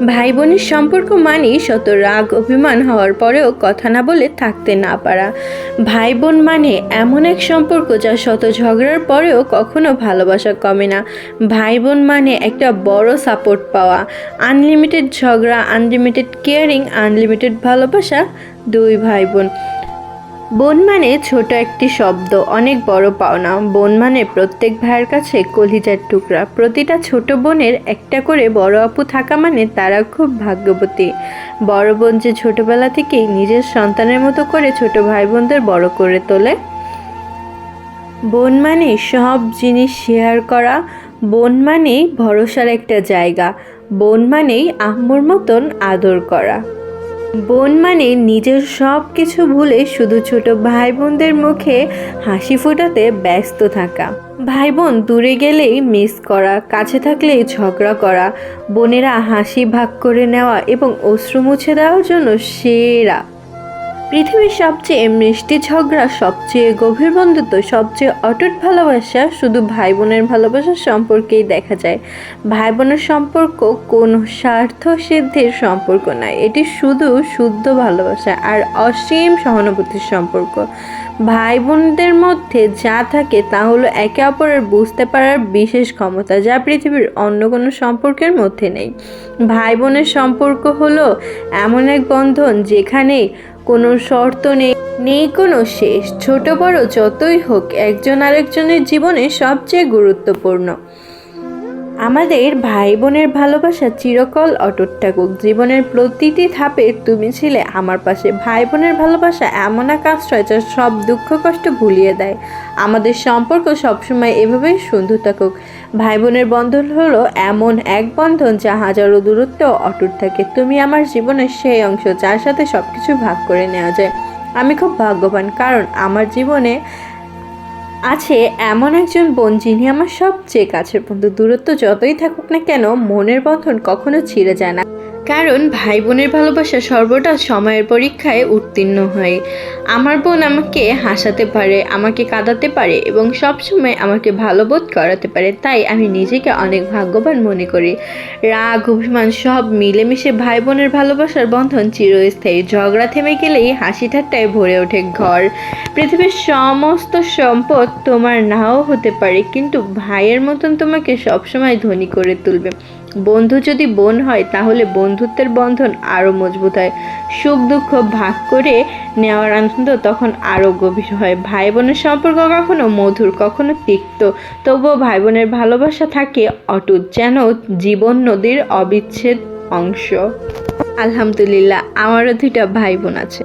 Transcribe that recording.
ভাই বোনের সম্পর্ক মানেই শত রাগ অভিমান হওয়ার পরেও কথা না বলে থাকতে না পারা। ভাই বোন মানে এমন এক সম্পর্ক যা শত ঝগড়ার পরেও কখনো ভালোবাসা কমে না। ভাই বোন মানে একটা বড় সাপোর্ট পাওয়া, আনলিমিটেড ঝগড়া, আনলিমিটেড কেয়ারিং, আনলিমিটেড ভালোবাসা। দুই ভাই বোন। বোন মানে ছোট একটি শব্দ, অনেক বড় পাওনা। বোন মানে প্রত্যেক ভাইয়ের কাছে কলিজার টুকরা। প্রতিটা ছোট বোনের একটা করে বড় আপু থাকা মানে তারা খুব ভাগ্যবতী। বড় বোন যে ছোটবেলা থেকেই নিজের সন্তানের মতো করে ছোট ভাই বোনদের বড় করে তোলে। বোন মানে সব জিনিস শেয়ার করা। বোন মানেই ভরসার একটা জায়গা। বোন মানেই আম্মুর মতন আদর করা। বোন মানে নিজের সব কিছু ভুলে শুধু ছোট ভাই বোনদের মুখে হাসি ফোটাতে ব্যস্ত থাকা। ভাই বোন দূরে গেলেই মিস করা, কাছে থাকলেই ঝগড়া করা। বোনেরা হাসি ভাগ করে নেওয়া এবং অশ্রু মুছে দেওয়ার জন্য সেরা। পৃথিবীর সবচেয়ে মিষ্টি ঝগড়া, সবচেয়ে গভীর বন্ধুত্ব, সবচেয়ে অটুট ভালোবাসা শুধু ভাই বোনের ভালোবাসার সম্পর্কেই দেখা যায়। ভাই বোনের সম্পর্ক কোনো স্বার্থ সিদ্ধির সম্পর্ক নয়, এটি শুধু শুদ্ধ ভালোবাসা আর অসীম সহানুভূতির সম্পর্ক। ভাই বোনদের মধ্যে যা থাকে তা হলো একে অপরের বুঝতে পারার বিশেষ ক্ষমতা, যা পৃথিবীর অন্য কোনো সম্পর্কের মধ্যে নেই। ভাই বোনের সম্পর্ক হলো এমন এক বন্ধন যেখানে কোনো শর্ত নেই কোনো শেষ। ছোট বড় যতই হোক, একজন আরেকজনের জীবনে সবচেয়ে গুরুত্বপূর্ণ। আমাদের ভাই বোনের ভালোবাসা চিরকাল অটুট থাকুক। জীবনের প্রতিটি ধাপে তুমি ছিলে আমার পাশে। ভাই বোনের ভালোবাসা এমন এক আশ্রয় যা সব দুঃখ কষ্ট ভুলিয়ে দেয়। আমাদের সম্পর্ক সবসময় এভাবেই সুন্দর থাকুক। ভাই বোনের বন্ধন হলো এমন এক বন্ধন যা হাজারো দূরত্বেও অটুট থাকে। তুমি আমার জীবনের সেই অংশ যার সাথে সব কিছু ভাগ করে নেওয়া যায়। আমি খুব ভাগ্যবান, কারণ আমার জীবনে আছে এমন একজন বোন যিনি আমার সবচেয়ে কাছের বন্ধু। দূরত্ব যতই থাকুক না কেন, মনের বন্ধন কখনো ছিঁড়ে যায় না, কারণ ভাই বোনের ভালোবাসা সর্বদা সময়ের পরীক্ষায় উত্তীর্ণ হয়। আমার বোন আমাকে হাসাতে পারে, আমাকে কাঁদাতে পারে এবং সবসময় আমাকে ভালো বোধ করাতে পারে। তাই আমি নিজেকে অনেক ভাগ্যবান মনে করি। রাগ অভিমান সব মিলেমিশে ভাই বোনের ভালোবাসার বন্ধন চিরস্থায়ী। ঝগড়া থেমে গেলেই হাসি ঠাট্টায় ভরে ওঠে ঘর। পৃথিবীর সমস্ত সম্পদ তোমার নাও হতে পারে, কিন্তু ভাইয়ের মতন তোমাকে সবসময় ধনী করে তুলবে। বন্ধু যদি বোন হয় তাহলে বন্ধুত্বের বন্ধন আরও মজবুত হয়। সুখ দুঃখ ভাগ করে নেওয়ার আনন্দ তখন আরও গভীর হয়। ভাই বোনের সম্পর্ক কখনো মধুর, কখনো তিক্ত, তবুও ভাই বোনের ভালোবাসা থাকে অটুট, যেন জীবন নদীর অবিচ্ছেদ অংশ। আলহামদুলিল্লাহ, আমারও 2টা ভাই বোন আছে।